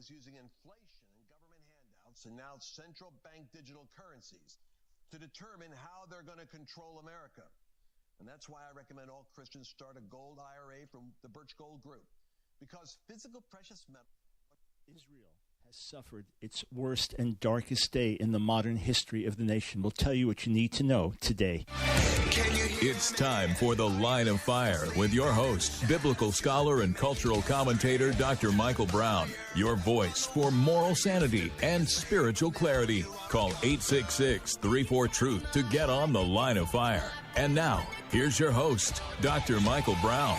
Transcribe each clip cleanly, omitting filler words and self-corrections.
is using inflation and government handouts and now central bank digital currencies to determine how they're going to control America. And that's why I recommend all Christians start a gold IRA from the Birch Gold Group, because physical precious metal. Israel has suffered its worst and darkest day in the modern history of the nation. We'll tell you what you need to know today. It's time for The Line of Fire with your host, biblical scholar and cultural commentator, Dr. Michael Brown. Your voice for moral sanity and spiritual clarity. Call 866-34-TRUTH to get on The Line of Fire. And now, here's your host, Dr. Michael Brown.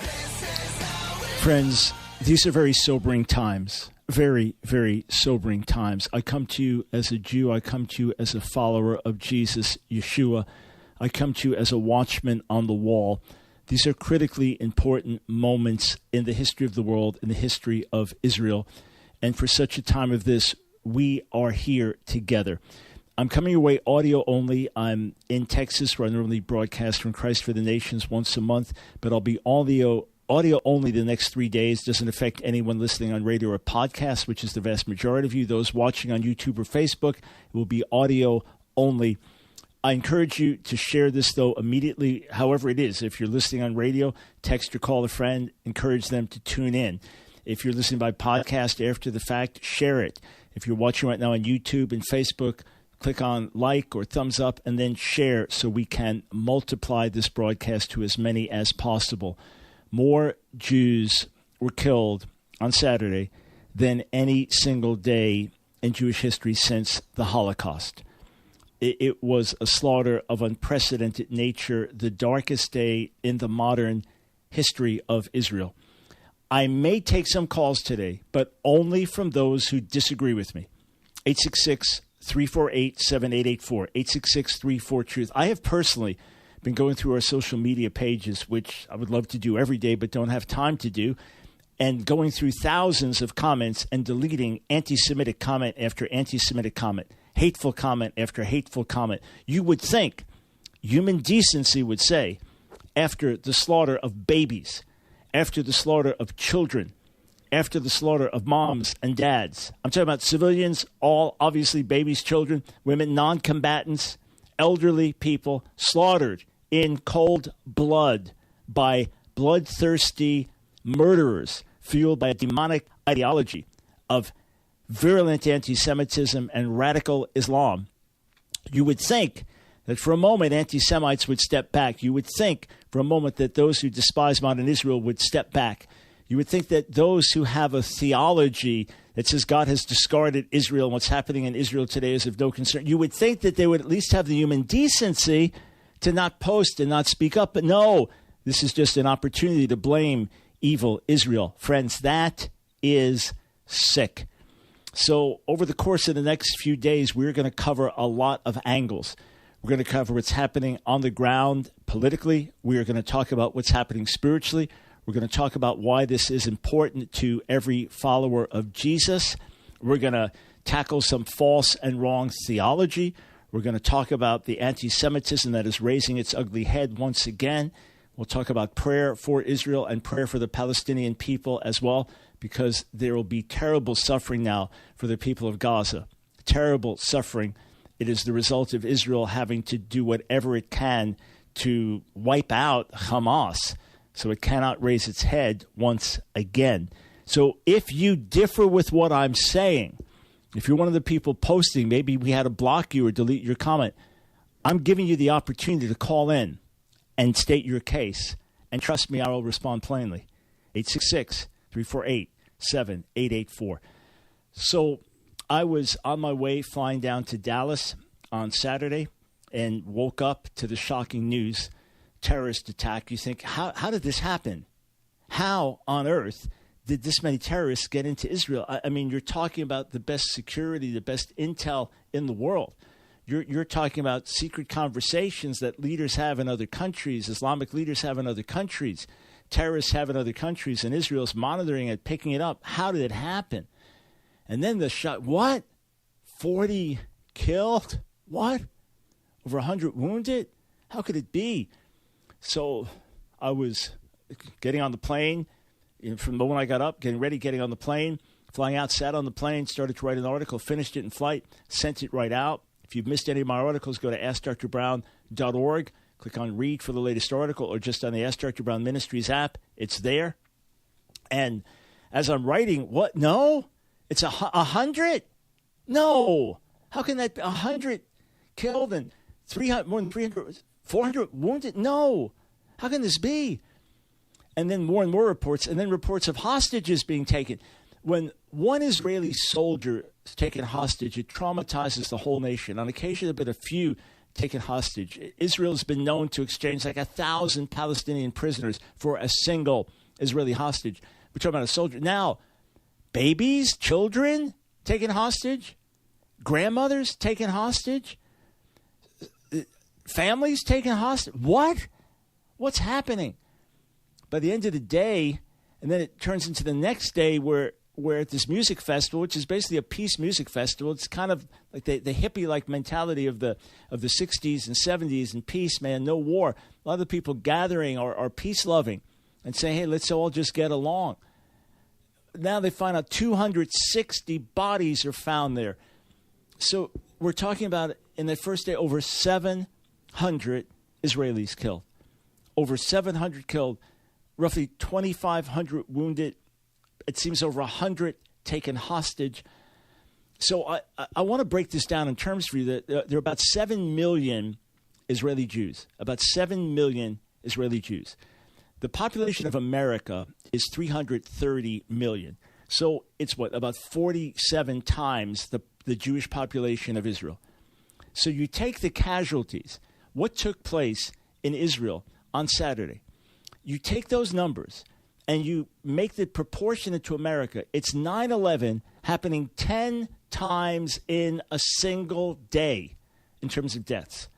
Friends, these are very sobering times. Very, very sobering times. I come to you as a Jew. I come to you as a follower of Jesus, Yeshua. I come to you as a watchman on the wall. These are critically important moments in the history of the world, in the history of Israel. And for such a time of this, we are here together. I'm coming your way audio only. I'm in Texas, where I normally broadcast from Christ for the Nations once a month, but I'll be audio only the next 3 days. Doesn't affect anyone listening on radio or podcast, which is the vast majority of you. Those watching on YouTube or Facebook, it will be audio only. I encourage you to share this, though, immediately, however it is. If you're listening on radio, text or call a friend. Encourage them to tune in. If you're listening by podcast after the fact, share it. If you're watching right now on YouTube and Facebook, click on like or thumbs up and then share so we can multiply this broadcast to as many as possible. More Jews were killed on Saturday than any single day in Jewish history since the Holocaust. It was a slaughter of unprecedented nature, the darkest day in the modern history of Israel. I may take some calls today, but only from those who disagree with me. 866-348-7884, 866-34-TRUTH. I have personally been going through our social media pages, which I would love to do every day but don't have time to do, and going through thousands of comments and deleting anti-Semitic comment after anti-Semitic comment, hateful comment after hateful comment. You would think, human decency would say, after the slaughter of babies, after the slaughter of children, after the slaughter of moms and dads, I'm talking about civilians, all obviously babies, children, women, non-combatants, elderly people slaughtered in cold blood by bloodthirsty murderers fueled by a demonic ideology of virulent anti-Semitism and radical Islam. You would think that for a moment anti-Semites would step back. You would think for a moment that those who despise modern Israel would step back. You would think that those who have a theology that says God has discarded Israel and what's happening in Israel today is of no concern, you would think that they would at least have the human decency to not post and not speak up. But no, this is just an opportunity to blame evil Israel. Friends, that is sick. So over the course of the next few days, we're going to cover a lot of angles. We're going to cover what's happening on the ground politically. We are going to talk about what's happening spiritually. We're going to talk about why this is important to every follower of Jesus. We're going to tackle some false and wrong theology. We're going to talk about the anti-Semitism that is raising its ugly head once again. We'll talk about prayer for Israel and prayer for the Palestinian people as well, because there will be terrible suffering now for the people of Gaza. Terrible suffering. It is the result of Israel having to do whatever it can to wipe out Hamas, so it cannot raise its head once again. So if you differ with what I'm saying, if you're one of the people posting, maybe we had to block you or delete your comment, I'm giving you the opportunity to call in and state your case. And trust me, I will respond plainly. 866-348-7884. So I was on my way flying down to Dallas on Saturday and woke up to the shocking news, terrorist attack. You think, how did this happen? How on earth did this many terrorists get into Israel? I mean, you're talking about the best security, the best intel in the world. You're talking about secret conversations that leaders have in other countries, Islamic leaders have in other countries, terrorists have in other countries, and Israel's monitoring it, picking it up. How did it happen? And then the shot, what? 40 killed? What? Over 100 wounded? How could it be? So I was getting on the plane. From the moment I got up, getting on the plane, Flying out, sat on the plane, started to write an article, finished it in flight, sent it right out. If you've missed any of my articles, go to AskDrBrown.org. Click on read for the latest article, or just on the Ask Dr. Brown Ministries app. It's there. And as I'm writing, what? No? It's 100? No. How can that be 100 killed and 300, more than 300, 400 wounded? No. How can this be? And then more and more reports, and then reports of hostages being taken. When one Israeli soldier is taken hostage, it traumatizes the whole nation. On occasion, there have been a few taken hostage. Israel has been known to exchange like 1,000 Palestinian prisoners for a single Israeli hostage. We're talking about a soldier. Now, babies, children taken hostage, grandmothers taken hostage, families taken hostage. What? What's happening? By the end of the day, and then it turns into the next day where at this music festival, which is basically a peace music festival. It's kind of like the hippie-like mentality of the 60s and 70s, and peace, man, no war. A lot of the people gathering are peace-loving and saying, hey, let's all just get along. Now they find out 260 bodies are found there. So we're talking about, in the first day, over 700 Israelis killed. Over 700 killed, roughly 2,500 wounded. It seems over 100 taken hostage. So I want to break this down in terms for you. That there are about 7 million Israeli Jews. About 7 million Israeli Jews. The population of America is 330 million. So it's about 47 times the Jewish population of Israel. So you take the casualties. What took place in Israel on Saturday? You take those numbers and you make it proportionate to America. It's 9/11 happening 10 times in a single day in terms of deaths.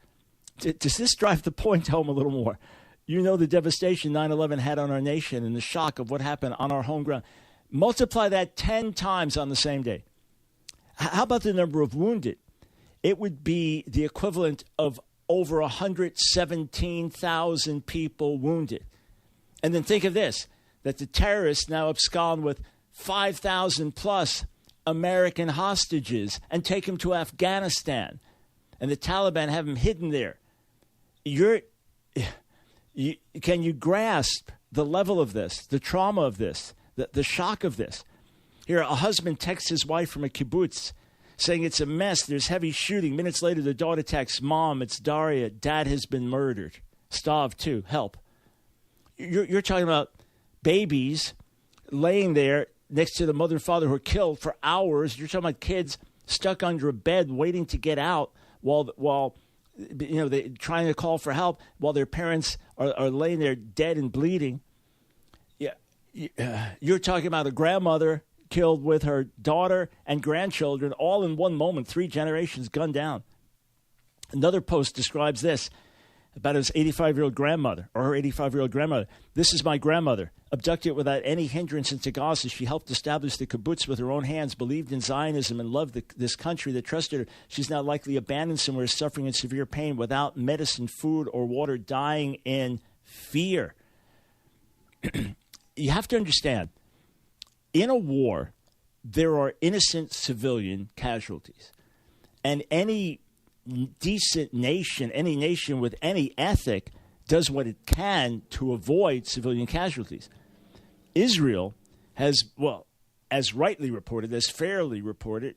Does this drive the point home a little more? You know the devastation 9/11 had on our nation and the shock of what happened on our home ground. Multiply that 10 times on the same day. How about the number of wounded? It would be the equivalent of over 117,000 people wounded. And then think of this, that the terrorists now abscond with 5,000 plus American hostages and take them to Afghanistan. And the Taliban have them hidden there. Can you grasp the level of this, the trauma of this, the shock of this? Here, a husband texts his wife from a kibbutz saying it's a mess, there's heavy shooting. Minutes later, the daughter texts, Mom, it's Daria. Dad has been murdered. Stav, too. Help. You're talking about babies laying there next to the mother and father who are killed for hours. You're talking about kids stuck under a bed waiting to get out while they trying to call for help while their parents are laying there dead and bleeding. Yeah, you're talking about a grandmother killed with her daughter and grandchildren all in one moment, 3 generations gunned down. Another post describes this about his 85-year-old grandmother, or her 85-year-old grandmother. This is my grandmother. Abducted without any hindrance into Gaza, she helped establish the kibbutz with her own hands, believed in Zionism, and loved this country that trusted her. She's now likely abandoned somewhere, suffering in severe pain, without medicine, food, or water, dying in fear. You have to understand, in a war, there are innocent civilian casualties. And any decent nation, any nation with any ethic, does what it can to avoid civilian casualties. Israel has, as rightly reported, as fairly reported,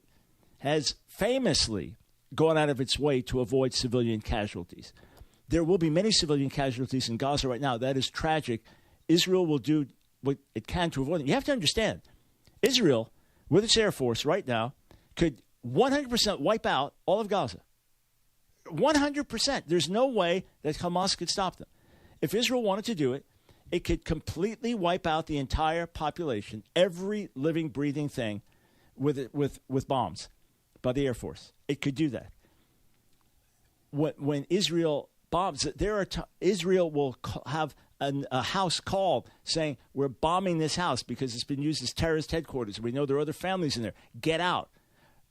has famously gone out of its way to avoid civilian casualties. There will be many civilian casualties in Gaza right now. That is tragic. Israel will do what it can to avoid them. You have to understand, Israel, with its Air Force right now, could 100% wipe out all of Gaza. 100%. There's no way that Hamas could stop them. If Israel wanted to do it, it could completely wipe out the entire population, every living, breathing thing, with bombs by the Air Force. It could do that. When Israel bombs, Israel will have a house called saying, we're bombing this house because it's been used as terrorist headquarters. We know there are other families in there. Get out.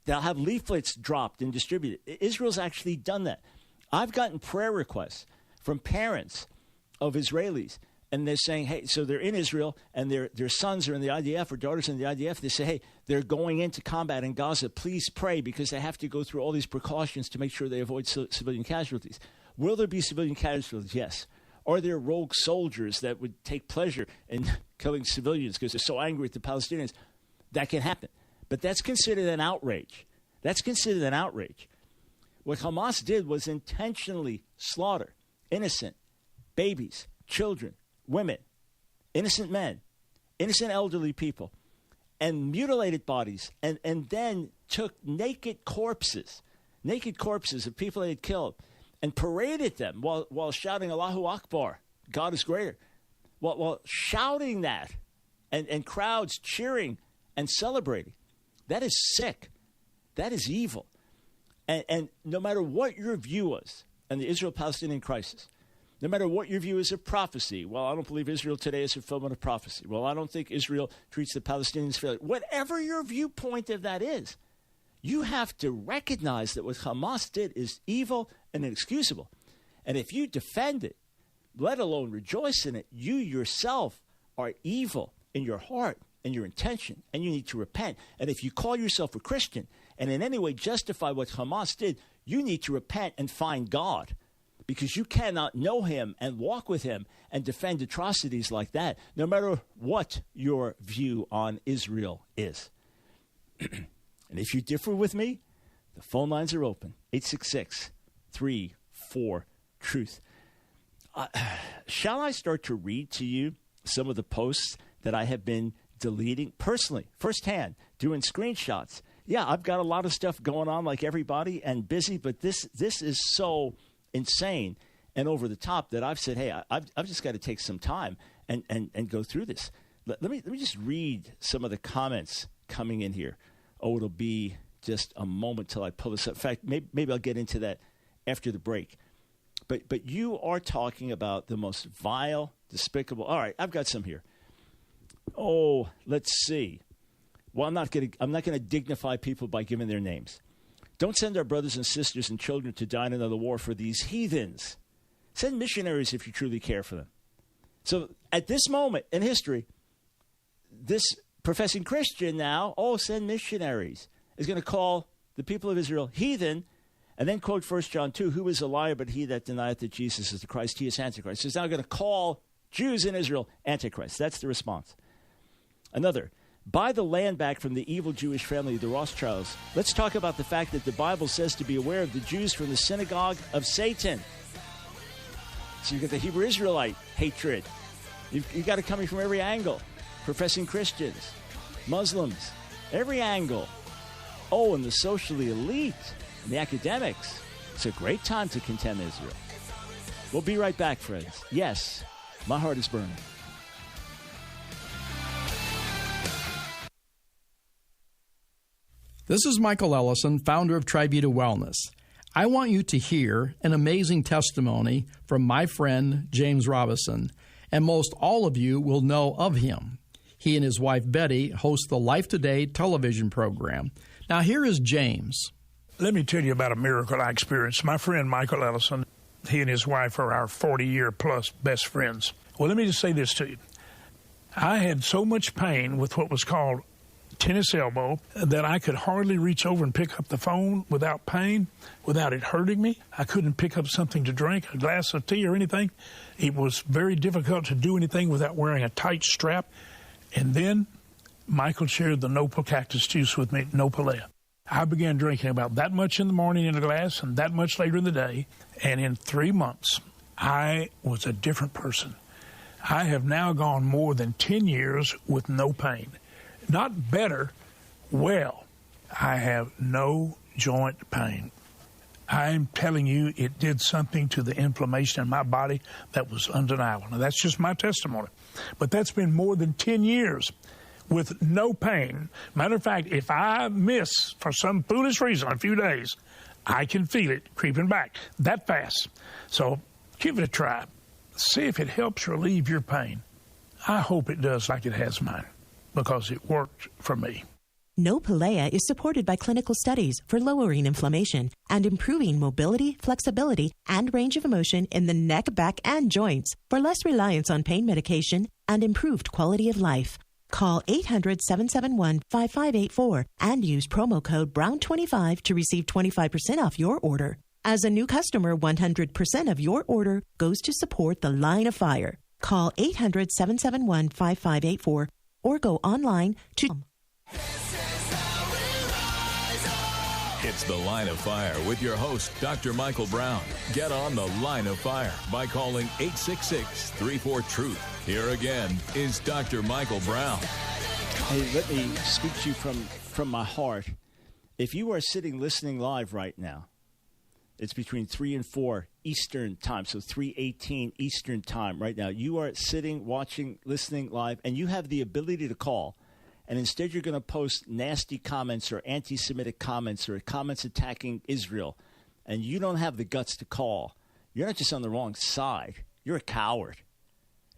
They'll have leaflets dropped and distributed. Israel's actually done that. I've gotten prayer requests from parents of Israelis, and they're saying, hey, so they're in Israel, and their sons are in the IDF or daughters in the IDF. They say, hey, they're going into combat in Gaza. Please pray, because they have to go through all these precautions to make sure they avoid civilian casualties. Will there be civilian casualties? Yes. Are there rogue soldiers that would take pleasure in killing civilians because they're so angry at the Palestinians? That can happen. But that's considered an outrage. That's considered an outrage. What Hamas did was intentionally slaughter innocent babies, children, women, innocent men, innocent elderly people, and mutilated bodies, and then took naked corpses of people they had killed, and paraded them while shouting Allahu Akbar, God is greater, while shouting that, and crowds cheering and celebrating. That is sick. That is evil. And no matter what your view was on the Israel-Palestinian crisis, no matter what your view is of prophecy, well, I don't believe Israel today is a fulfillment of prophecy. Well, I don't think Israel treats the Palestinians fairly. Whatever your viewpoint of that is, you have to recognize that what Hamas did is evil and inexcusable. And if you defend it, let alone rejoice in it, you yourself are evil in your heart and your intention, and you need to repent. And if you call yourself a Christian and in any way justify what Hamas did, you need to repent and find God, because you cannot know him and walk with him and defend atrocities like that, no matter what your view on Israel is. And if you differ with me, the phone lines are open. 866-34-TRUTH. Shall I start to read to you some of the posts that I have been deleting personally, firsthand, doing screenshots? Yeah, I've got a lot of stuff going on like everybody and busy, but this is so insane and over the top that I've said, hey, I've just got to take some time and go through this. Let me just read some of the comments coming in here. Oh, it'll be just a moment till I pull this up. In fact, maybe I'll get into that after the break. But you are talking about the most vile, despicable. All right, I've got some here. Oh, let's see. Well, I'm not going to dignify people by giving their names. Don't send our brothers and sisters and children to die in another war for these heathens. Send missionaries if you truly care for them. So at this moment in history, this professing Christian now, send missionaries, is going to call the people of Israel heathen, and then quote 1 John 2, who is a liar but he that denieth that Jesus is the Christ, he is Antichrist. So he's now going to call Jews in Israel Antichrist. That's the response. Another, buy the land back from the evil Jewish family, the Rothschilds. Let's talk about the fact that the Bible says to be aware of the Jews from the synagogue of Satan. So you get the Hebrew Israelite hatred. You've got it coming from every angle. Professing Christians, Muslims, every angle. Oh, and the socially elite and the academics. It's a great time to contend Israel. We'll be right back, friends. Yes, my heart is burning. This is Michael Ellison, founder of Tribeta Wellness. I want you to hear an amazing testimony from my friend James Robison, and most all of you will know of him. He and his wife Betty host the Life Today television program. Now here is James. Let me tell you about a miracle I experienced. My friend Michael Ellison, he and his wife are our 40-year-plus best friends. Well, let me just say this to you. I had so much pain with what was called tennis elbow that I could hardly reach over and pick up the phone without pain, without it hurting me. I couldn't pick up something to drink, a glass of tea or anything. It was very difficult to do anything without wearing a tight strap. And then Michael shared the Nopal cactus juice with me, Nopalea. I began drinking about that much in the morning in a glass and that much later in the day. And in 3 months, I was a different person. I have now gone more than 10 years with no pain. Not better, well, I have no joint pain. I'm telling you, it did something to the inflammation in my body that was undeniable. Now, that's just my testimony. But that's been more than 10 years with no pain. Matter of fact, if I miss, for some foolish reason, a few days, I can feel it creeping back that fast. So give it a try. See if it helps relieve your pain. I hope it does like it has mine, because it worked for me. Nopalea is supported by clinical studies for lowering inflammation and improving mobility, flexibility, and range of motion in the neck, back, and joints for less reliance on pain medication and improved quality of life. Call 800-771-5584 and use promo code BROWN25 to receive 25% off your order. As a new customer, 100% of your order goes to support the Line of Fire. Call 800-771-5584 or go online to... It's The Line of Fire with your host, Dr. Michael Brown. Get on The Line of Fire by calling 866-34-TRUTH. Here again is Dr. Michael Brown. Hey, let me speak to you from my heart. If you are sitting listening live right now, it's between 3 and 4 Eastern time, so 3:18 Eastern time right now. You are sitting, watching, listening live, and you have the ability to call. And instead you're going to post nasty comments or anti-Semitic comments or comments attacking Israel, and you don't have the guts to call. You're not just on the wrong side. You're a coward.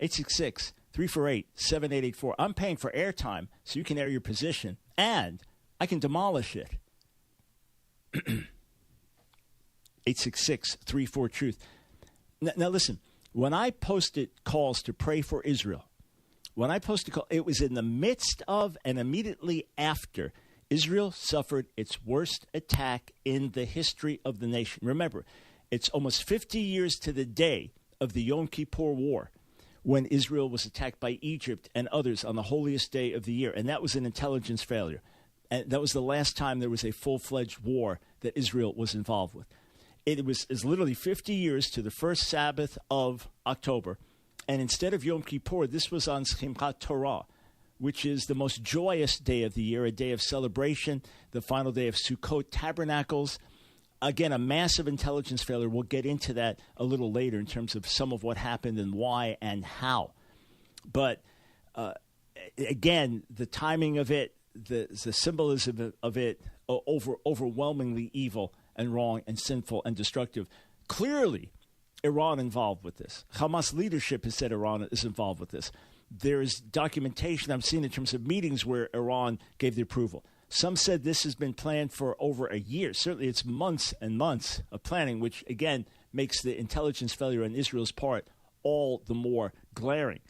866-348-7884. I'm paying for airtime so you can air your position, and I can demolish it. 866-34-TRUTH. Now listen, when I posted calls to pray for Israel, when I posted a call, it was in the midst of and immediately after Israel suffered its worst attack in the history of the nation. Remember, it's almost 50 years to the day of the Yom Kippur War when Israel was attacked by Egypt and others on the holiest day of the year. And that was an intelligence failure. And that was the last time there was a full-fledged war that Israel was involved with. It was literally 50 years to the first Sabbath of October. And instead of Yom Kippur, this was on Simchat Torah, which is the most joyous day of the year, a day of celebration, the final day of Sukkot Tabernacles. Again, a massive intelligence failure. We'll get into that a little later in terms of some of what happened and why and how. But again, the timing of it, the symbolism of it, overwhelmingly evil and wrong and sinful and destructive. Clearly, Iran involved with this. Hamas leadership has said Iran is involved with this. There is documentation I've seen in terms of meetings where Iran gave the approval. Some said this has been planned for over a year. Certainly it's months and months of planning, which, again, makes the intelligence failure on Israel's part all the more glaring.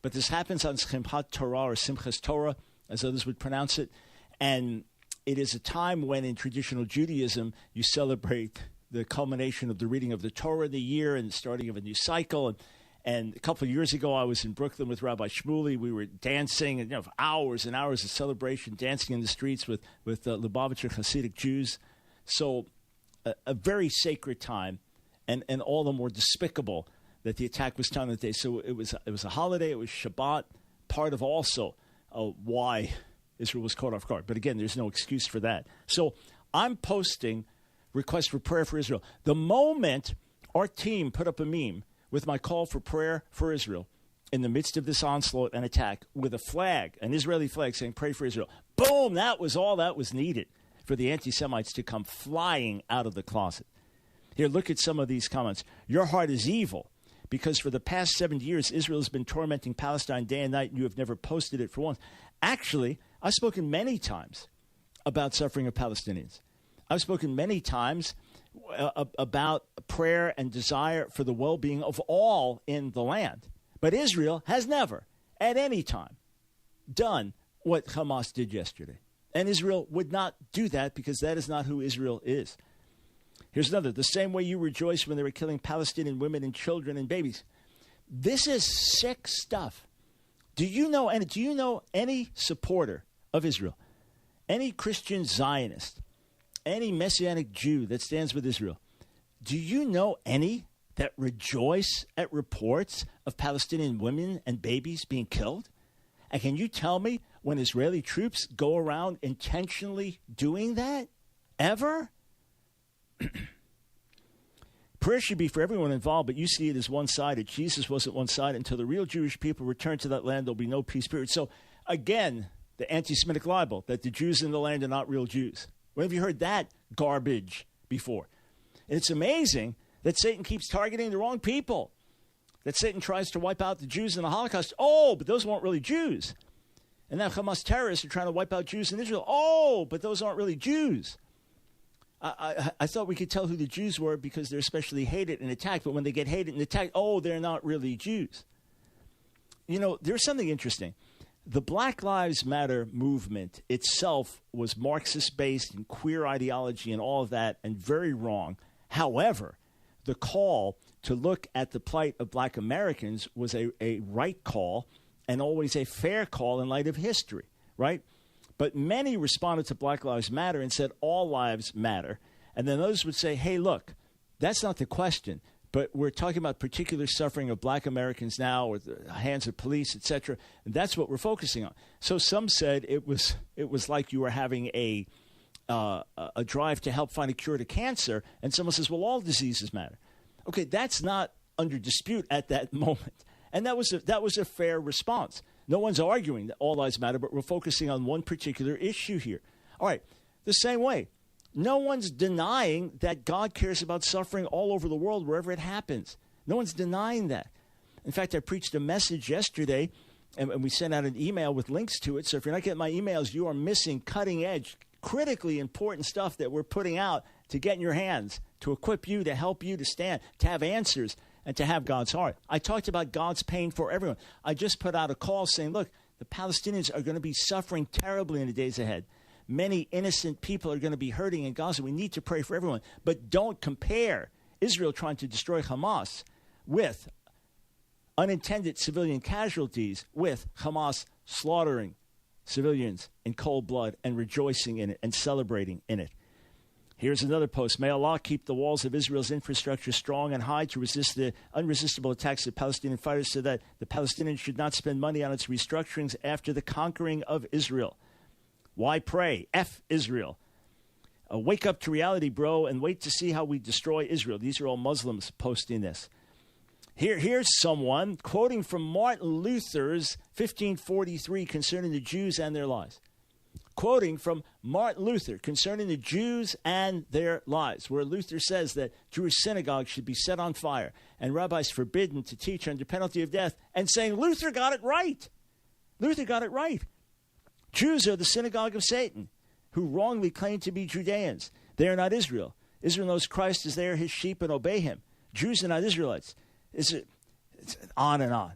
But this happens on Simchat Torah, or Simchas Torah, as others would pronounce it. And it is a time when, in traditional Judaism, you celebrate the culmination of the reading of the Torah in the year and the starting of a new cycle. And a couple of years ago, I was in Brooklyn with Rabbi Shmuley. We were dancing, and for hours and hours of celebration, dancing in the streets with Lubavitcher Hasidic Jews. So a very sacred time, and all the more despicable that the attack was done on the day. So it was a holiday. It was Shabbat, part of also why Israel was caught off guard. But again, there's no excuse for that. So I'm posting request for prayer for Israel. The moment our team put up a meme with my call for prayer for Israel in the midst of this onslaught and attack with a flag, an Israeli flag saying pray for Israel, boom, that was all that was needed for the anti-Semites to come flying out of the closet. Here, look at some of these comments. Your heart is evil because for the past 70 years, Israel has been tormenting Palestine day and night, and you have never posted it for once. Actually, I've spoken many times about suffering of Palestinians. I've spoken many times about prayer and desire for the well-being of all in the land. But Israel has never, at any time, done what Hamas did yesterday. And Israel would not do that because that is not who Israel is. Here's another. The same way you rejoiced when they were killing Palestinian women and children and babies. This is sick stuff. Do you know any supporter of Israel, any Christian Zionist, any Messianic Jew that stands with Israel? Do you know any that rejoice at reports of Palestinian women and babies being killed? And can you tell me when Israeli troops go around intentionally doing that? Ever? Prayer should be for everyone involved, but you see it as one-sided. Jesus wasn't one-sided. Until the real Jewish people return to that land, there'll be no peace, period. So, again, the anti-Semitic libel that the Jews in the land are not real Jews. When have you heard that garbage before? And it's amazing that Satan keeps targeting the wrong people, that Satan tries to wipe out the Jews in the Holocaust. Oh, but those weren't really Jews. And now Hamas terrorists are trying to wipe out Jews in Israel. Oh, but those aren't really Jews. I thought we could tell who the Jews were because they're especially hated and attacked. But when they get hated and attacked, oh, they're not really Jews. You know, there's something interesting. The Black Lives Matter movement itself was Marxist-based and queer ideology and all of that, and very wrong. However, the call to look at the plight of black Americans was a right call and always a fair call in light of history, right? But many responded to Black Lives Matter and said all lives matter. And then others would say, hey, look, that's not the question. But we're talking about particular suffering of black Americans now with the hands of police, et cetera. And that's what we're focusing on. So some said it was like you were having a drive to help find a cure to cancer. And someone says, well, all diseases matter. Okay, that's not under dispute at that moment. And that was a fair response. No one's arguing that all lives matter, but we're focusing on one particular issue here. All right, the same way. No one's denying that God cares about suffering all over the world, wherever it happens. No one's denying that. In fact, I preached a message yesterday, and we sent out an email with links to it. So if you're not getting my emails, you are missing cutting-edge, critically important stuff that we're putting out to get in your hands, to equip you, to help you to stand, to have answers, and to have God's heart. I talked about God's pain for everyone. I just put out a call saying, look, the Palestinians are going to be suffering terribly in the days ahead. Many innocent people are going to be hurting in Gaza. We need to pray for everyone. But don't compare Israel trying to destroy Hamas with unintended civilian casualties with Hamas slaughtering civilians in cold blood and rejoicing in it and celebrating in it. Here's another post. May Allah keep the walls of Israel's infrastructure strong and high to resist the unresistible attacks of Palestinian fighters so that the Palestinians should not spend money on its restructurings after the conquering of Israel. Why pray? F Israel. Wake up to reality, bro, and wait to see how we destroy Israel. These are all Muslims posting this. Here's someone quoting from Martin Luther's 1543 concerning the Jews and their lies. Quoting from Martin Luther concerning the Jews and their lives, where Luther says that Jewish synagogues should be set on fire and rabbis forbidden to teach under penalty of death, and saying Luther got it right. Luther got it right. Jews are the synagogue of Satan, who wrongly claim to be Judeans. They are not Israel. Israel knows Christ as they are his sheep and obey him. Jews are not Israelites. It's on and on.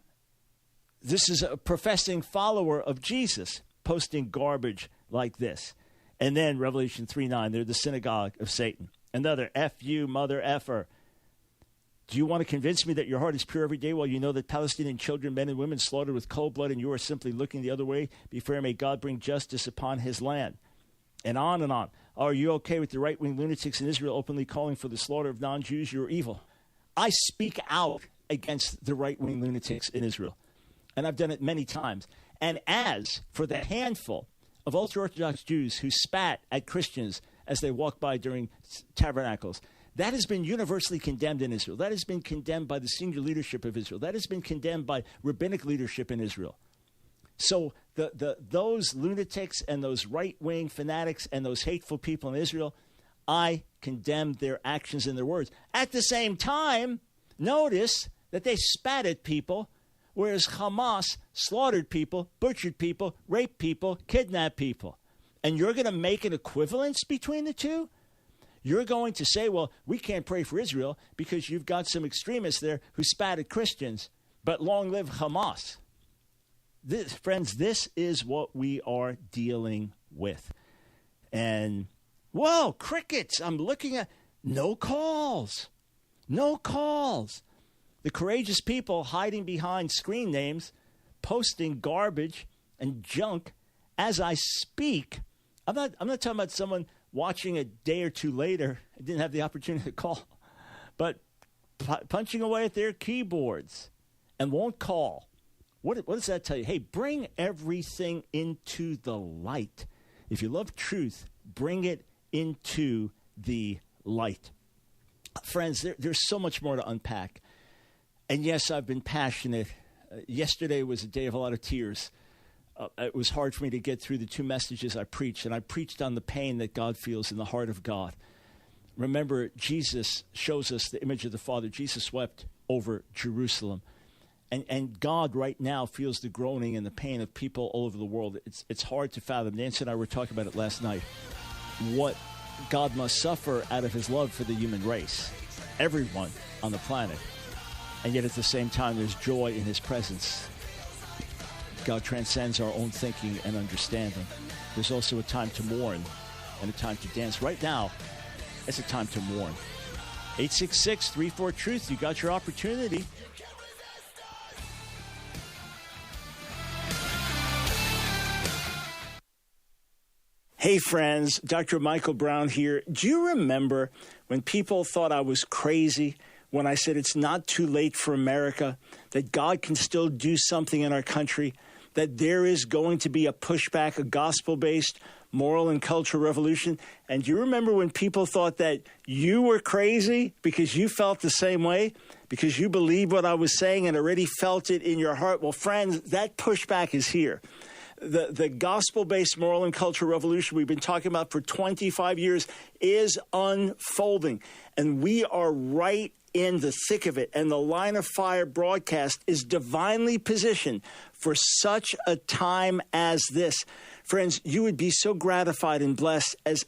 This is a professing follower of Jesus posting garbage like this. And then Revelation 3:9, they're the synagogue of Satan. Another, F you, mother effer. Do you want to convince me that your heart is pure every day while you know that Palestinian children, men and women slaughtered with cold blood and you are simply looking the other way? Be fair, may God bring justice upon his land. And on and on. Are you okay with the right-wing lunatics in Israel openly calling for the slaughter of non-Jews? You're evil. I speak out against the right-wing lunatics in Israel. And I've done it many times. And as for the handful of ultra-Orthodox Jews who spat at Christians as they walked by during tabernacles, that has been universally condemned in Israel. That has been condemned by the senior leadership of Israel. That has been condemned by rabbinic leadership in Israel. So those lunatics and those right-wing fanatics and those hateful people in Israel, I condemn their actions and their words. At the same time, notice that they spat at people, whereas Hamas slaughtered people, butchered people, raped people, kidnapped people. And you're going to make an equivalence between the two? You're going to say, well, we can't pray for Israel because you've got some extremists there who spat at Christians, but long live Hamas. Friends, this is what we are dealing with. And, whoa, crickets. I'm looking at no calls. No calls. The courageous people hiding behind screen names, posting garbage and junk as I speak. I'm not talking about someone watching a day or two later. I didn't have the opportunity to call, but punching away at their keyboards and won't call. What does that tell you? Hey, bring everything into the light. If you love truth, bring it into the light. Friends, there's so much more to unpack. And yes, I've been passionate. Yesterday was a day of a lot of tears. It was hard for me to get through the two messages I preached, and I preached on the pain that God feels in the heart of God. Remember, Jesus shows us the image of the Father. Jesus wept over Jerusalem. And God right now feels the groaning and the pain of people all over the world. It's hard to fathom. Nancy and I were talking about it last night. What God must suffer out of his love for the human race, everyone on the planet. And yet at the same time, there's joy in his presence. God transcends our own thinking and understanding. There's also a time to mourn and a time to dance. Right now, it's a time to mourn. 866-34-TRUTH. You got your opportunity. Hey friends, Dr. Michael Brown here. Do you remember when people thought I was crazy when I said it's not too late for America, that God can still do something in our country, that there is going to be a pushback, a gospel-based moral and cultural revolution? And do you remember when people thought that you were crazy because you felt the same way, because you believed what I was saying and already felt it in your heart? Well, friends, that pushback is here. The gospel-based moral and cultural revolution we've been talking about for 25 years is unfolding. And we are right in the thick of it. And the Line of Fire broadcast is divinely positioned for such a time as this. Friends, you would be so gratified and blessed as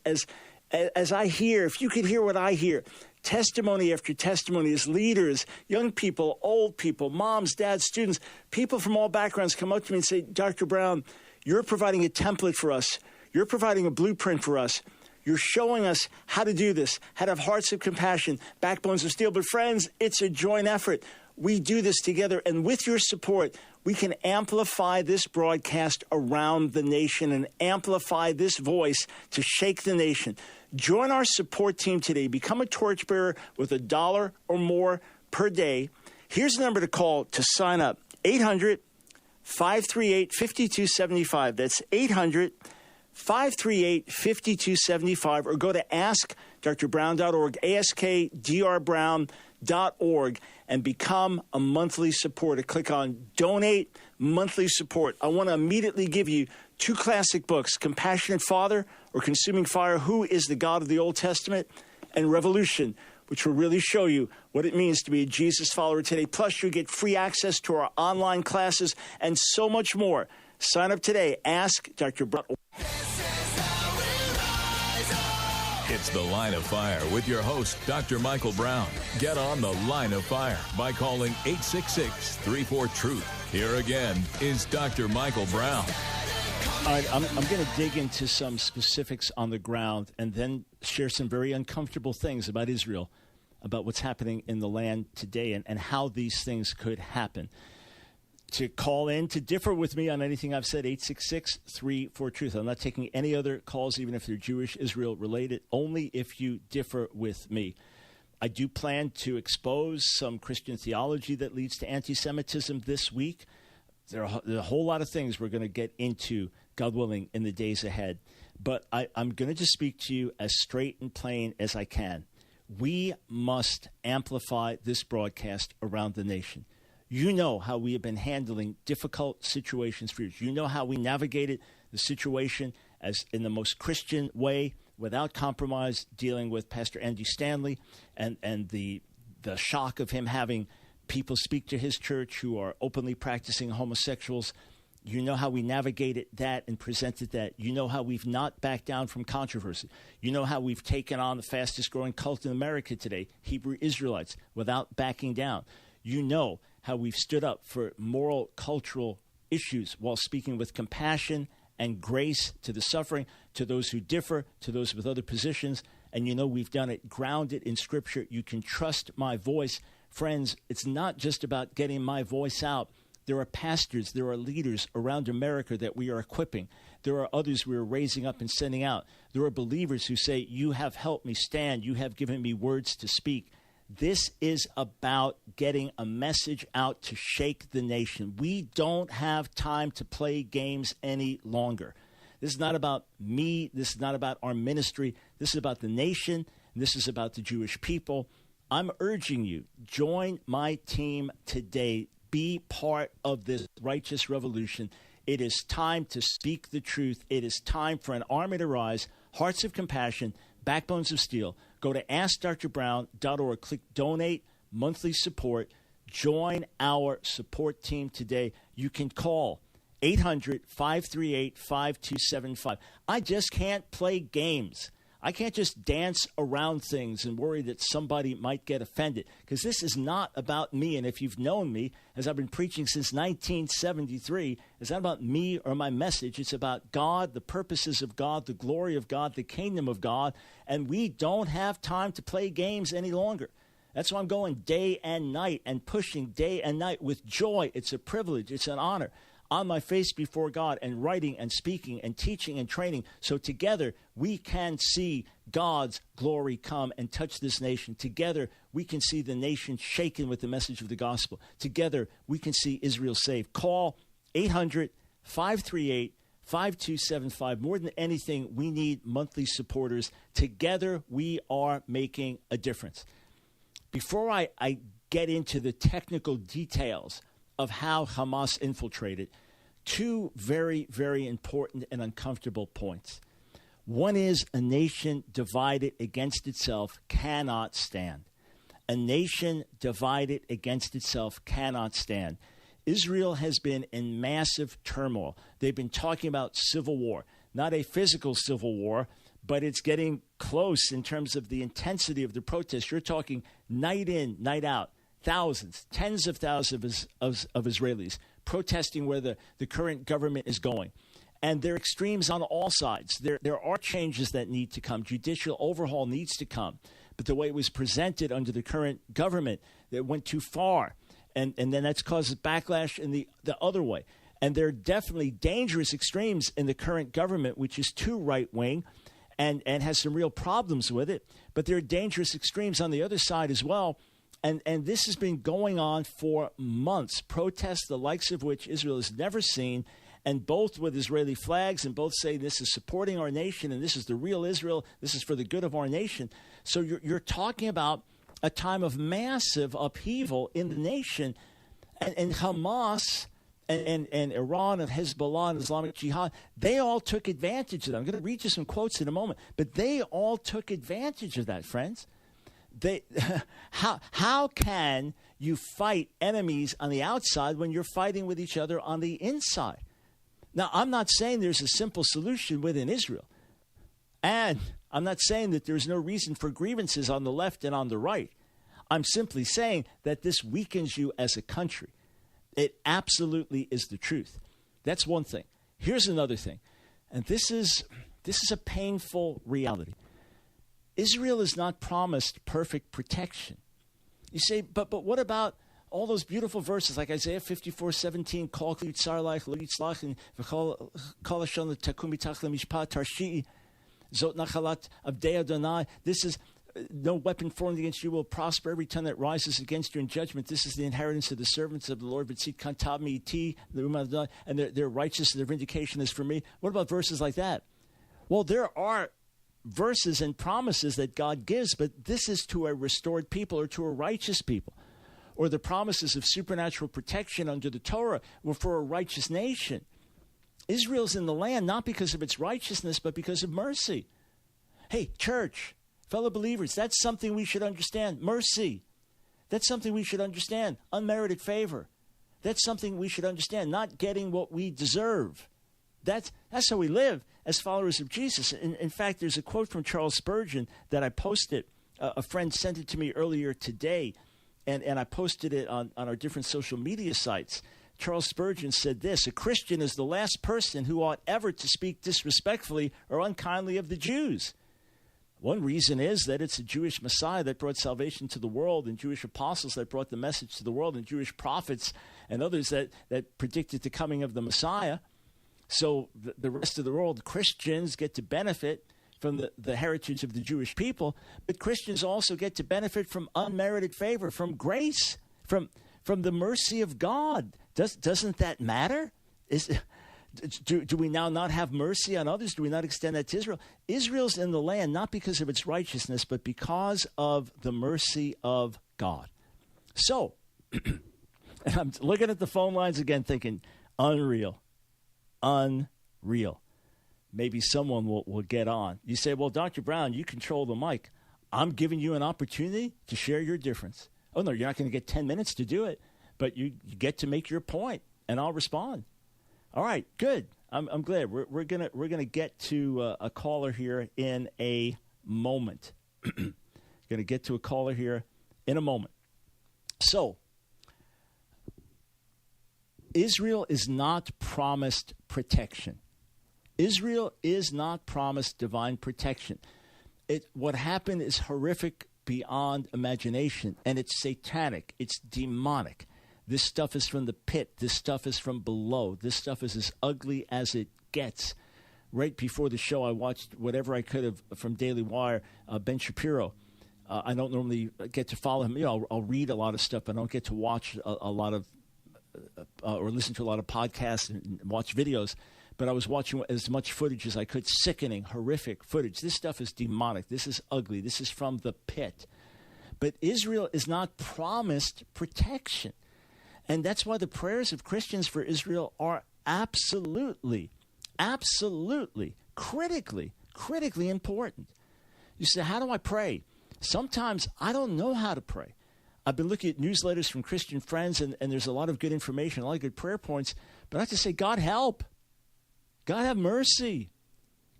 I hear, if you could hear what I hear, testimony after testimony as leaders, young people, old people, moms, dads, students, people from all backgrounds come up to me and say, Dr. Brown, you're providing a template for us. You're providing a blueprint for us. You're showing us how to do this, how to have hearts of compassion, backbones of steel. But friends, it's a joint effort. We do this together. And with your support, we can amplify this broadcast around the nation and amplify this voice to shake the nation. Join our support team today. Become a torchbearer with $1 or more per day. Here's the number to call to sign up. 800-538-5275. That's 800-538-5275. Or go to AskDrBrown.org, AskDrBrown.org, and become a monthly supporter. Click on Donate Monthly Support. I want to immediately give you 2 classic books, Compassionate Father or Consuming Fire, Who is the God of the Old Testament, and Revolution, which will really show you what it means to be a Jesus follower today. Plus, you get free access to our online classes and so much more. Sign up today. Ask Dr. Brown. It's the Line of Fire with your host, Dr. Michael Brown. Get on the Line of Fire by calling 866-34-TRUTH. Here again is Dr. Michael Brown. All right, I'm going to dig into some specifics on the ground and then share some very uncomfortable things about Israel, about what's happening in the land today and how these things could happen. To call in, to differ with me on anything I've said, 866-34-TRUTH. I'm not taking any other calls, even if they're Jewish, Israel related, only if you differ with me. I do plan to expose some Christian theology that leads to anti-Semitism this week. There are a whole lot of things we're going to get into, God willing, in the days ahead. But I'm going to just speak to you as straight and plain as I can. We must amplify this broadcast around the nation. You know how we have been handling difficult situations for years. You know how we navigated the situation as in the most Christian way, without compromise, dealing with Pastor Andy Stanley and the shock of him having people speak to his church who are openly practicing homosexuals. You know how we navigated that and presented that. You know how we've not backed down from controversy. You know how we've taken on the fastest growing cult in America today, Hebrew Israelites, without backing down. You know how we've stood up for moral, cultural issues while speaking with compassion and grace to the suffering, to those who differ, to those with other positions. And you know we've done it grounded in Scripture. You can trust my voice. Friends, it's not just about getting my voice out. There are pastors, there are leaders around America that we are equipping. There are others we are raising up and sending out. There are believers who say, you have helped me stand. You have given me words to speak. This is about getting a message out to shake the nation. We don't have time to play games any longer. This is not about me. This is not about our ministry. This is about the nation. And this is about the Jewish people. I'm urging you, join my team today. Be part of this righteous revolution. It is time to speak the truth. It is time for an army to rise, hearts of compassion, backbones of steel. Go to AskDrBrown.org. Click Donate Monthly Support. Join our support team today. You can call 800-538-5275. I just can't play games. I can't just dance around things and worry that somebody might get offended, because this is not about me. And if you've known me, as I've been preaching since 1973, it's not about me or my message. It's about God, the purposes of God, the glory of God, the kingdom of God. And we don't have time to play games any longer. That's why I'm going day and night and pushing day and night with joy. It's a privilege. It's an honor. On my face before God, and writing and speaking and teaching and training, so together we can see God's glory come and touch this nation. Together we can see the nation shaken with the message of the gospel. Together we can see Israel saved. Call 800-538-5275. More than anything, we need monthly supporters. Together we are making a difference. Before I get into the technical details of how Hamas infiltrated, two very, very important and uncomfortable points. One is a nation divided against itself cannot stand. A nation divided against itself cannot stand. Israel has been in massive turmoil. They've been talking about civil war, not a physical civil war, but it's getting close in terms of the intensity of the protests. You're talking night in, night out. Thousands, tens of thousands of Israelis protesting where the current government is going. And there are extremes on all sides. There are changes that need to come. Judicial overhaul needs to come. But the way it was presented under the current government, it went too far. And then that's caused backlash in the other way. And there are definitely dangerous extremes in the current government, which is too right-wing and has some real problems with it. But there are dangerous extremes on the other side as well. And this has been going on for months, protests the likes of which Israel has never seen, and both with Israeli flags, and both say this is supporting our nation and this is the real Israel, this is for the good of our nation. So you're talking about a time of massive upheaval in the nation, and Hamas and Iran and Hezbollah and Islamic Jihad, they all took advantage of that. I'm going to read you some quotes in a moment, but they all took advantage of that, friends. How can you fight enemies on the outside when you're fighting with each other on the inside? Now, I'm not saying there's a simple solution within Israel. And I'm not saying that there's no reason for grievances on the left and on the right. I'm simply saying that this weakens you as a country. It absolutely is the truth. That's one thing. Here's another thing. And this is a painful reality. Israel is not promised perfect protection. You say, but what about all those beautiful verses like Isaiah 54:17, Kol yitzar laich lo yitzlach, and v'chol hashon takum mitach lemishpat tarshii, zot nachalat avdei Adonai. This is no weapon formed against you will prosper. Every tongue that rises against you in judgment. This is the inheritance of the servants of the Lord. V'tzit kantav mi'iti, and their righteousness and their vindication is for me. What about verses like that? Well, there are verses and promises that God gives, but this is to a restored people or to a righteous people. Or the promises of supernatural protection under the Torah were for a righteous nation. Israel's in the land not because of its righteousness, but because of mercy. Hey, church, fellow believers, that's something we should understand. Mercy. That's something we should understand. Unmerited favor. That's something we should understand. Not getting what we deserve. That's how we live as followers of Jesus. In fact, there's a quote from Charles Spurgeon that I posted. A friend sent it to me earlier today, and I posted it on our different social media sites. Charles Spurgeon said this: "A Christian is the last person who ought ever to speak disrespectfully or unkindly of the Jews. One reason is that it's a Jewish Messiah that brought salvation to the world, and Jewish apostles that brought the message to the world, and Jewish prophets and others that predicted the coming of the Messiah. So the rest of the world, Christians, get to benefit from the heritage of the Jewish people, but Christians also get to benefit from unmerited favor, from grace, from the mercy of God. Doesn't that matter? Do we now not have mercy on others? Do we not extend that to Israel? Israel's in the land not because of its righteousness, but because of the mercy of God. So, and I'm looking at the phone lines again thinking, unreal. Maybe someone will get on. You say, well, Dr. Brown, you control the mic. I'm giving you an opportunity to share your difference. Oh, no, you're not going to get 10 minutes to do it. but you get to make your point, and I'll respond. All right, good. I'm glad. We're gonna get to a caller here in a moment. Gonna get to a caller here in a moment. So, Israel is not promised protection. Israel is not promised divine protection. What happened is horrific beyond imagination, and it's satanic. It's demonic. This stuff is from the pit. This stuff is from below. This stuff is as ugly as it gets. Right before the show, I watched whatever I could have from Daily Wire, Ben Shapiro. I don't normally get to follow him. I'll read a lot of stuff, but I don't get to watch a lot of or listen to a lot of podcasts and watch videos. But I was watching as much footage as I could, sickening, horrific footage. This stuff is demonic. This is ugly. This is from the pit. But Israel is not promised protection. And that's why the prayers of Christians for Israel are absolutely, critically important. You say, how do I pray? Sometimes I don't know how to pray. I've been looking at newsletters from Christian friends, and there's a lot of good information, a lot of good prayer points. But I have to say, God help. God have mercy.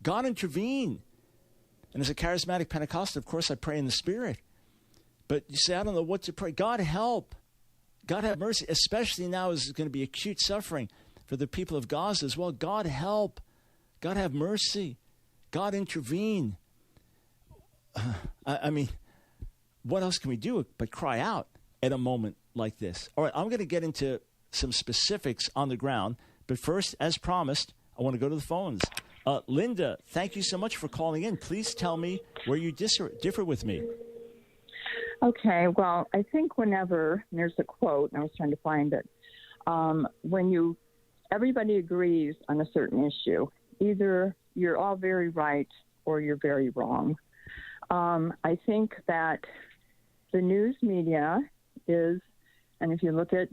God intervene. And as a charismatic Pentecostal, of course, I pray in the Spirit. But you say, I don't know what to pray. God help. God have mercy, especially now as there's going to be acute suffering for the people of Gaza as well. God help. God have mercy. God intervene. I mean, what else can we do but cry out at a moment like this? All right, I'm going to get into some specifics on the ground. But first, as promised, I want to go to the phones. Linda, thank you so much for calling in. Please tell me where you differ with me. Okay, well, I think whenever there's a quote, and I was trying to find it, when everybody agrees on a certain issue, either you're all very right or you're very wrong. I think that the news media is, and if you look at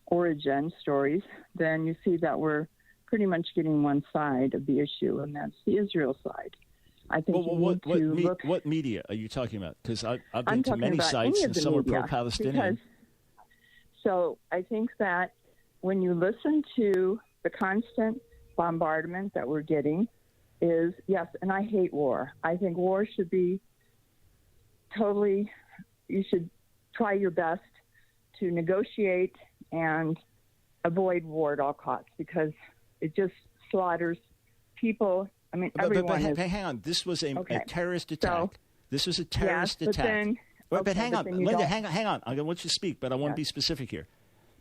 origin stories, then you see that we're pretty much getting one side of the issue, and that's the Israel side. I think what media are you talking about? Because I've been to many sites, and some are pro-Palestinian. So I think that when you listen to the constant bombardment that we're getting is, yes, and I hate war. I think war should be you should try your best to negotiate and avoid war at all costs, because it just slaughters people. I mean, everyone but hang on. This was a terrorist attack. This was a terrorist attack. But hang on, Linda, hang on. I want you to speak, but I want to be specific here.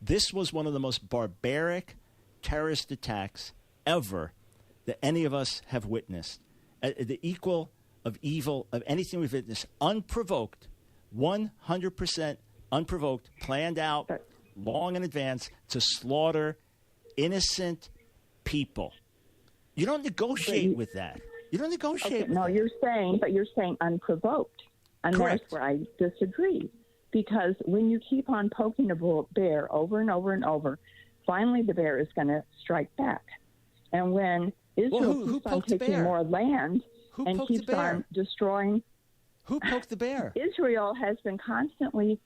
This was one of the most barbaric terrorist attacks ever that any of us have witnessed. The equal of evil of anything we've witnessed, unprovoked, 100% unprovoked, planned out long in advance to slaughter innocent people. You don't negotiate with that. You don't negotiate with that. You're saying unprovoked. And Correct. That's where I disagree. Because when you keep on poking a bear over and over and over, finally the bear is going to strike back. And when Israel keeps on taking more land and keeps on destroying... Who poked the bear? Israel has been constantly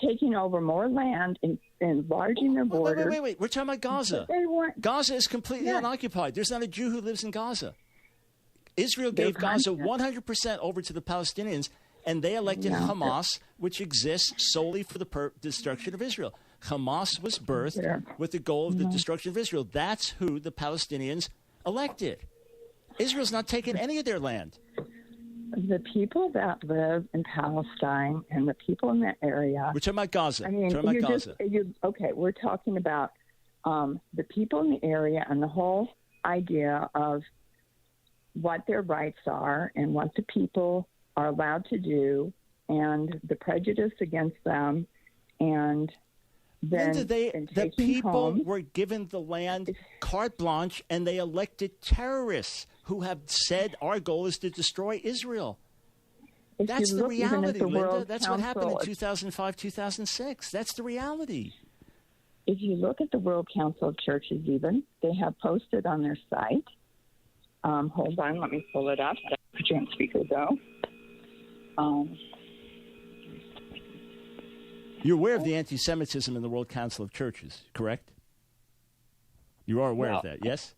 taking over more land and enlarging their borders. Wait. We're talking about Gaza. Gaza is completely unoccupied. There's not a Jew who lives in Gaza. Israel gave Gaza 100% over to the Palestinians, and they elected Hamas, which exists solely for the destruction of Israel. Hamas was birthed with the goal of the destruction of Israel. That's who the Palestinians elected. Israel's not taking any of their land. The people that live in Palestine and the people in that area. We're talking about Gaza. I mean, we're talking about the people in the area and the whole idea of what their rights are and what the people are allowed to do and the prejudice against them. And then the people were given the land carte blanche, and they elected terrorists who have said our goal is to destroy Israel. That's the reality, Linda. That's what happened in 2005, 2006. That's the reality. If you look at the World Council of Churches even, they have posted on their site. Hold on, let me pull it up. Put you on speaker, though. You're aware of the anti-Semitism in the World Council of Churches, correct? You are aware of that, yes?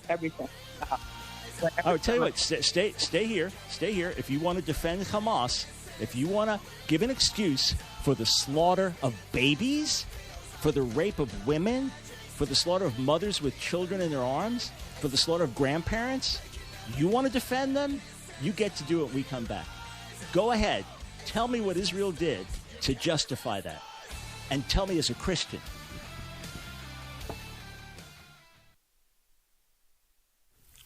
Everything. I would tell you what, stay here. Stay here. If you want to defend Hamas, if you want to give an excuse for the slaughter of babies, for the rape of women, for the slaughter of mothers with children in their arms, for the slaughter of grandparents, you want to defend them, you get to do it when we come back. Go ahead. Tell me what Israel did to justify that. And tell me as a Christian.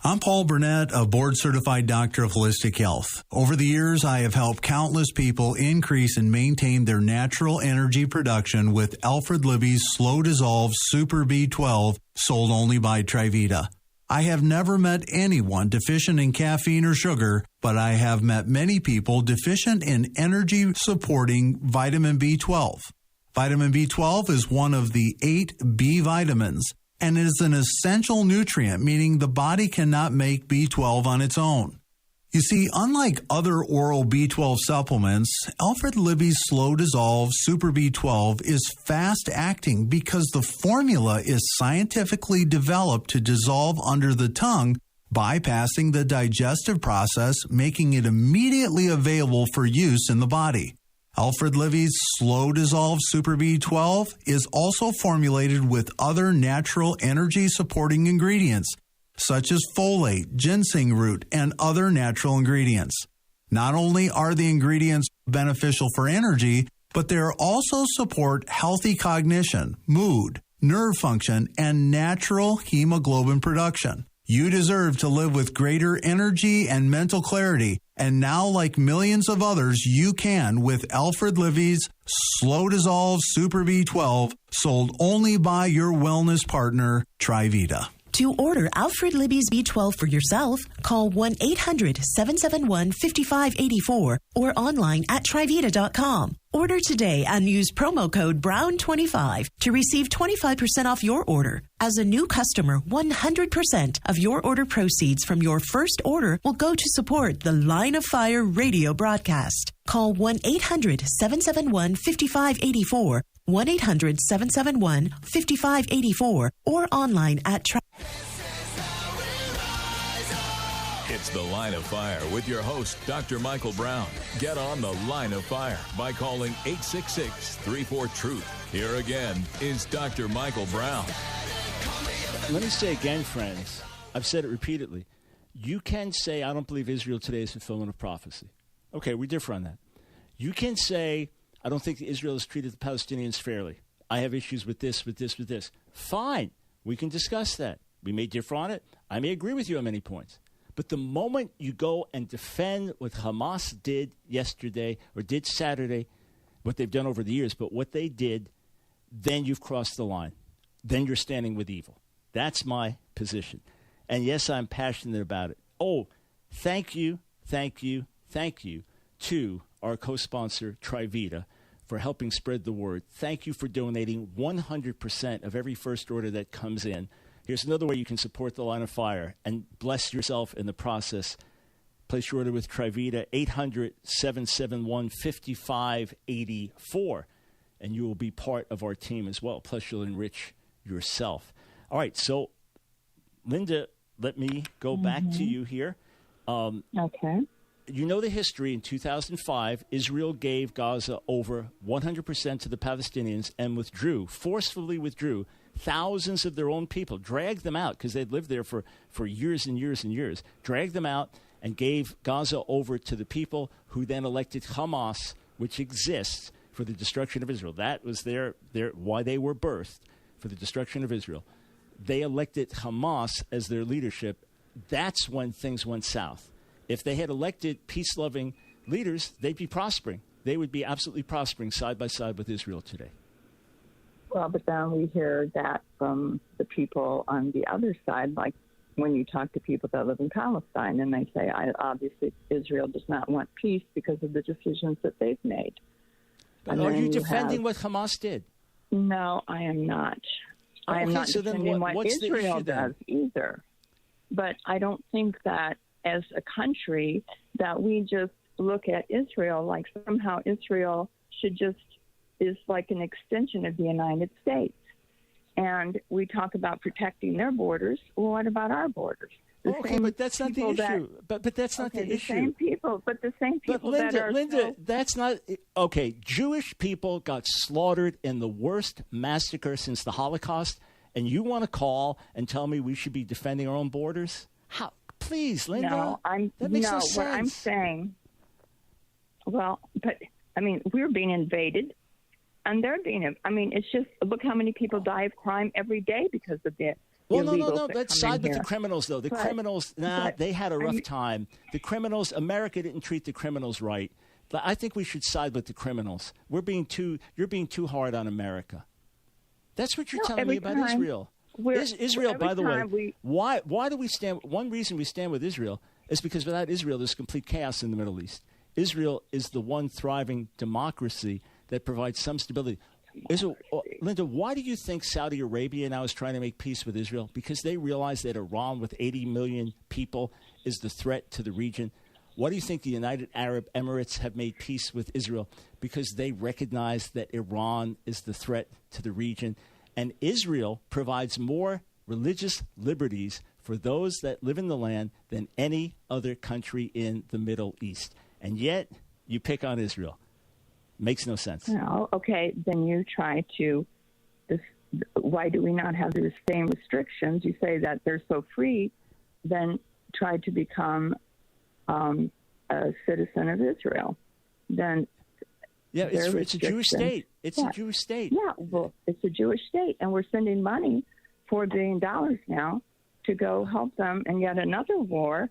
I'm Paul Burnett, a board-certified doctor of holistic health. Over the years, I have helped countless people increase and maintain their natural energy production with Alfred Libby's slow-dissolve Super B12, sold only by Trivita. I have never met anyone deficient in caffeine or sugar, but I have met many people deficient in energy-supporting vitamin B12. Vitamin B12 is one of the 8 B vitamins, and it is an essential nutrient, meaning the body cannot make B12 on its own. You see, unlike other oral B12 supplements, Alfred Libby's Slow Dissolve Super B12 is fast acting because the formula is scientifically developed to dissolve under the tongue, bypassing the digestive process, making it immediately available for use in the body. Alfred Libby's Slow Dissolve Super B12 is also formulated with other natural energy-supporting ingredients, such as folate, ginseng root, and other natural ingredients. Not only are the ingredients beneficial for energy, but they also support healthy cognition, mood, nerve function, and natural hemoglobin production. You deserve to live with greater energy and mental clarity, and now, like millions of others, you can with Alfred Libby's Slow Dissolve Super B12, sold only by your wellness partner, Trivita. To order Alfred Libby's B12 for yourself, call 1-800-771-5584 or online at Trivita.com. Order today and use promo code BROWN25 to receive 25% off your order. As a new customer, 100% of your order proceeds from your first order will go to support the Line of Fire radio broadcast. Call 1-800-771-5584, 1-800-771-5584, or online at It's the Line of Fire with your host, Dr. Michael Brown. Get on the Line of Fire by calling 866-34-TRUTH. Here again is Dr. Michael Brown. Let me say again, friends, I've said it repeatedly. You can say, I don't believe Israel today is fulfillment of prophecy. Okay, we differ on that. You can say, I don't think Israel has treated the Palestinians fairly. I have issues with this, with this, with this. Fine. We can discuss that. We may differ on it. I may agree with you on many points. But the moment you go and defend what Hamas did yesterday or did Saturday, what they've done over the years, but what they did, then you've crossed the line. Then you're standing with evil. That's my position. And yes, I'm passionate about it. Oh, thank you to our co-sponsor, Trivita, for helping spread the word. Thank you for donating 100% of every first order that comes in. Here's another way you can support the Line of Fire and bless yourself in the process. Place your order with Trivita, 800-771-5584, and you will be part of our team as well. Plus, you'll enrich yourself. All right, so, Linda, let me go back to you here. Okay. You know the history. In 2005, Israel gave Gaza over 100% to the Palestinians and forcefully withdrew thousands of their own people, dragged them out because they'd lived there for years and years and years, dragged them out and gave Gaza over to the people who then elected Hamas, which exists for the destruction of Israel. That was their why they were birthed, for the destruction of Israel. They elected Hamas as their leadership. That's when things went south. If they had elected peace-loving leaders, they'd be prospering. They would be absolutely prospering side by side with Israel today. Well, but then we hear that from the people on the other side, like when you talk to people that live in Palestine, and they say, obviously, Israel does not want peace because of the decisions that they've made. But are you defending what Hamas did? No, I am not. I am not defending what Israel does either. But I don't think that as a country that we just look at Israel like somehow Israel is like an extension of the United States. And we talk about protecting their borders. Well, what about our borders? Okay, but that's not the issue. But that's not the issue. Same people, but the same people Linda, that are Linda, that's not okay. Jewish people got slaughtered in the worst massacre since the Holocaust, and you want to call and tell me we should be defending our own borders? How? Please, Linda. No, that makes no what I'm sense. saying. Well, but I mean, we're being invaded. And they're being, I mean, it's just, look how many people die of crime every day because of the illegals No. that Let's come side in with here. the criminals, though. The criminals, they had a rough time. The criminals, America didn't treat the criminals right. But I think we should side with the criminals. You're being too hard on America. That's what you're telling me about Israel. Israel, by the way, why do we stand? One reason we stand with Israel is because without Israel, there's complete chaos in the Middle East. Israel is the one thriving democracy that provides some stability. Linda, why do you think Saudi Arabia now is trying to make peace with Israel? Because they realize that Iran, with 80 million people, is the threat to the region. Why do you think the United Arab Emirates have made peace with Israel? Because they recognize that Iran is the threat to the region. And Israel provides more religious liberties for those that live in the land than any other country in the Middle East. And yet, you pick on Israel. Makes no sense. No, okay, then you try to, why do we not have the same restrictions? You say that they're so free, then try to become a citizen of Israel. Then it's a Jewish state. It's a Jewish state. Yeah, well, it's a Jewish state, and we're sending money, $4 billion now, to go help them in yet another war,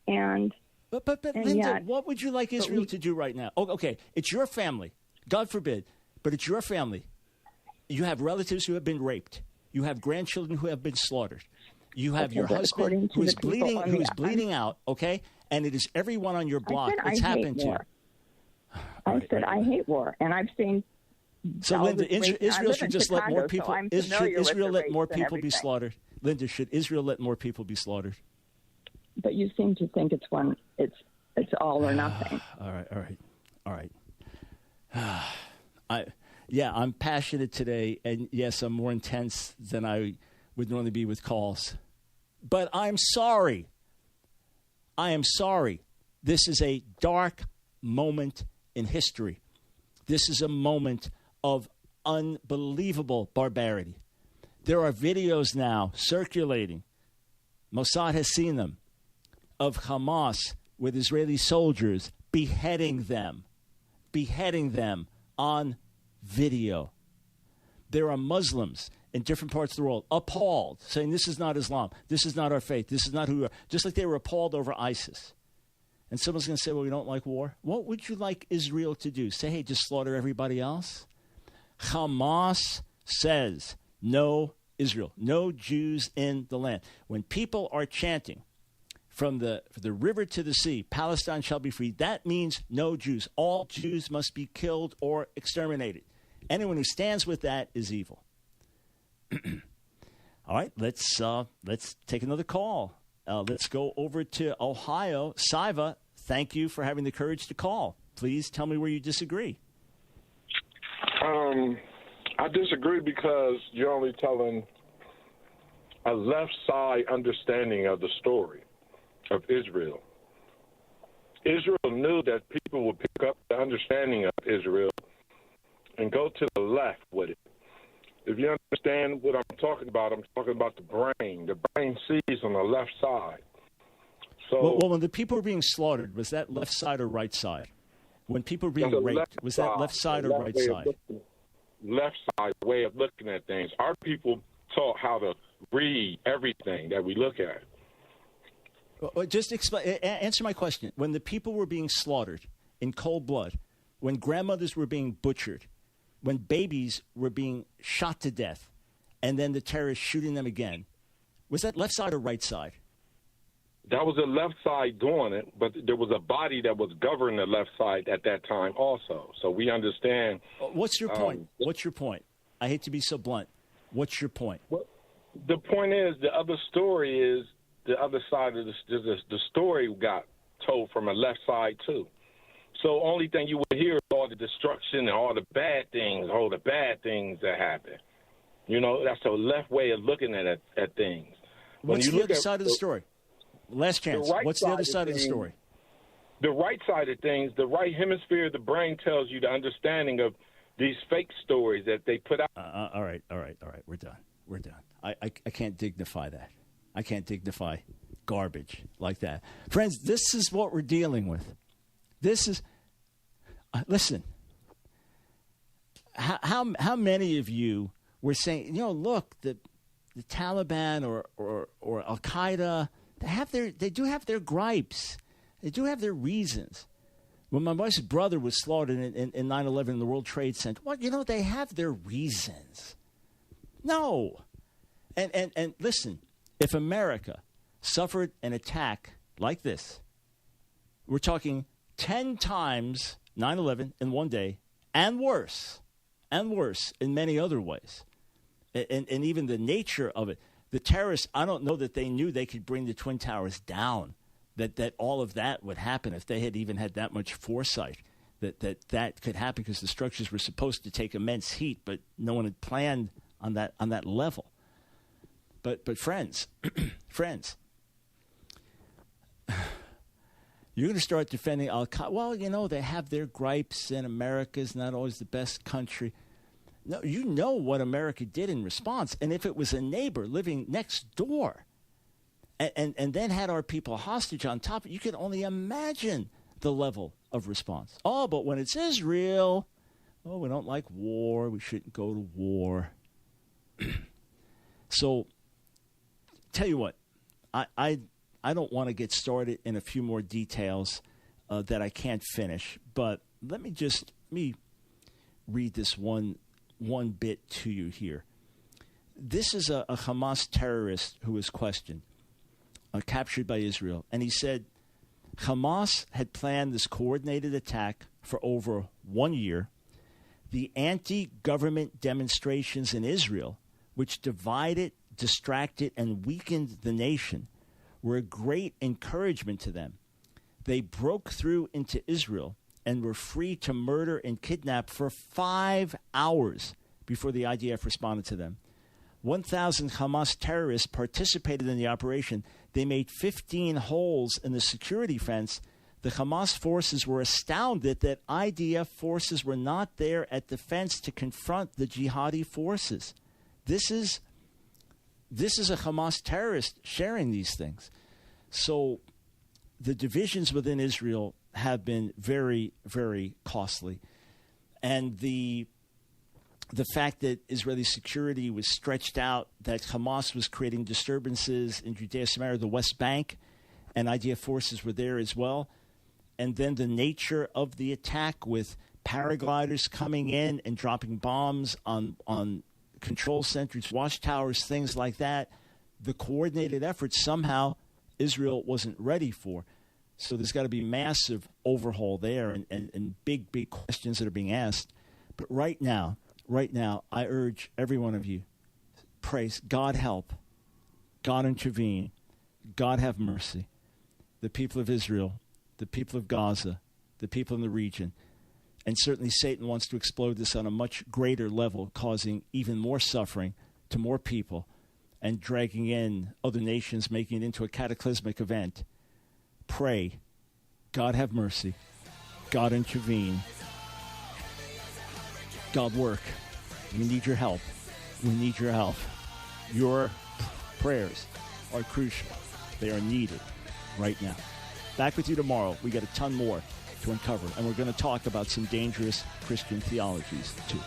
and... But Linda, what would you like Israel to do right now? Oh, okay, it's your family. God forbid, but it's your family. You have relatives who have been raped. You have grandchildren who have been slaughtered. You have your husband who is bleeding out, okay? And it is everyone on your block it's happened to. I said I hate war, and I've seen... So, Linda, Israel should just let more people... Should Israel let more people be slaughtered? Linda, should Israel let more people be slaughtered? But you seem to think it's all or nothing. All right. I'm passionate today, and yes, I'm more intense than I would normally be with calls. But I'm sorry. This is a dark moment in history. This is a moment of unbelievable barbarity. There are videos now circulating. Mossad has seen them. Of Hamas with Israeli soldiers beheading them on video. There are Muslims in different parts of the world appalled, saying this is not Islam, this is not our faith, this is not who we are, just like they were appalled over ISIS. And someone's going to say, well, we don't like war. What would you like Israel to do? Say, hey, just slaughter everybody else? Hamas says, no Israel, no Jews in the land. When people are chanting, from the river to the sea, Palestine shall be free. That means no Jews. All Jews must be killed or exterminated. Anyone who stands with that is evil. All right, let's take another call. Let's go over to Ohio. Siva, thank you for having the courage to call. Please tell me where you disagree. I disagree because you're only telling a left side understanding of the story of Israel. Israel knew that people would pick up the understanding of Israel and go to the left with it. If you understand what I'm talking about the brain. The brain sees on the left side. So, well, when the people were being slaughtered, was that left side or right side? When people were being raped, was that left side or right side? Left side way of looking at things. Our people taught how to read everything that we look at. Just answer my question. When the people were being slaughtered in cold blood, when grandmothers were being butchered, when babies were being shot to death, and then the terrorists shooting them again, was that left side or right side? That was the left side doing it, but there was a body that was governing the left side at that time also. So we understand. What's your point? What's your point? I hate to be so blunt. What's your point? Well, the point is, the other story is, the other side of the story got told from a left side too. So only thing you would hear is all the destruction and all the bad things, that happen. You know, that's a left way of looking at things. What's the other side of the story? Last chance. What's the other side of the story? The right side of things, the right hemisphere of the brain tells you the understanding of these fake stories that they put out. All right. We're done. I can't dignify that. I can't dignify garbage like that. Friends, this is what we're dealing with. This is, listen, how many of you were saying, look, the Taliban or Al-Qaeda, they do have their gripes. They do have their reasons. When my wife's brother was slaughtered in 9/11 in the World Trade Center, well, they have their reasons. No. And listen, if America suffered an attack like this, we're talking 10 times 9/11 in one day, and worse in many other ways. And even the nature of it. The terrorists, I don't know that they knew they could bring the Twin Towers down, that all of that would happen if they had even had that much foresight, that could happen because the structures were supposed to take immense heat, but no one had planned on that level. But friends, you're going to start defending Al-Qaeda. Well, they have their gripes, and America's not always the best country. No, you know what America did in response. And if it was a neighbor living next door and then had our people hostage on top, you can only imagine the level of response. Oh, but when it's Israel, we don't like war. We shouldn't go to war. So, tell you what, I don't want to get started in a few more details that I can't finish, but let me read this one bit to you here. This is a Hamas terrorist who was questioned, captured by Israel, and he said Hamas had planned this coordinated attack for over 1 year. The anti-government demonstrations in Israel, which divided, distracted, and weakened the nation, were a great encouragement to them. They broke through into Israel and were free to murder and kidnap for 5 hours before the IDF responded to them. 1,000 Hamas terrorists participated in the operation. They made 15 holes in the security fence. The Hamas forces were astounded that IDF forces were not there at the fence to confront the jihadi forces. This is a Hamas terrorist sharing these things. So the divisions within Israel have been very, very costly. And the fact that Israeli security was stretched out, that Hamas was creating disturbances in Judea, Samaria, the West Bank, and IDF forces were there as well. And then the nature of the attack with paragliders coming in and dropping bombs on control centers, watchtowers, things like that, the coordinated effort somehow Israel wasn't ready for. So there's got to be massive overhaul there and big, big questions that are being asked. But right now, I urge every one of you, praise God, help, God intervene, God have mercy. The people of Israel, the people of Gaza, the people in the region. And certainly Satan wants to explode this on a much greater level, causing even more suffering to more people and dragging in other nations, making it into a cataclysmic event. Pray, God have mercy, God intervene, God work. We need your help. We need your help. Your prayers are crucial. They are needed right now. Back with you tomorrow. We got a ton more to uncover, and we're going to talk about some dangerous Christian theologies too.